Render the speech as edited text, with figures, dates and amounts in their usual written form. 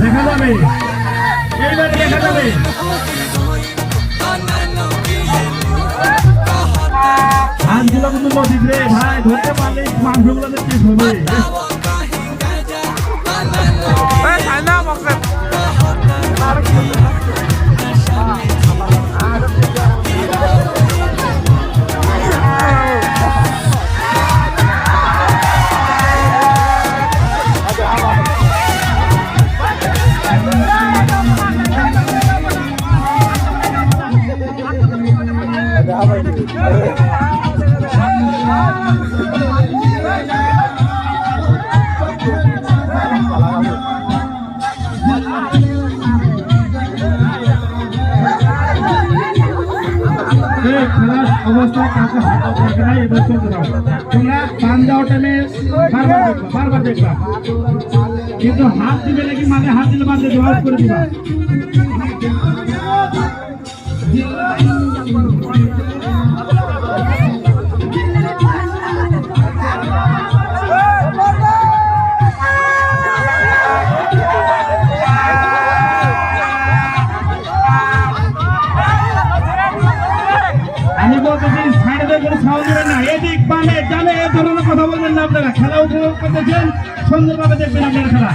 দেখা যাবে এইবার দেখা যাবে আজগুলো কিন্তু নদীর রে ভাই ধরতে পারলে মাংসগুলো দেখতে হবে অবস্থা কাউকে হাত রাখে নাই এবার চলতে দাও তোমরা পান দেওয়ার টাইমে বারবার দেখবা কিন্তু হাত দিবে নাকি মাঝে হাত দিলে মাঝে জবাব করে দিবা আমি বলতেছি সাইডে করে সাউন্ড দেবেন না এদিক বামে ডানে এ ধরনের কথা বলবেন না আপনারা খেলা উপভোগ করতেছেন সুন্দরভাবে দেখবেন আপনারা খেলা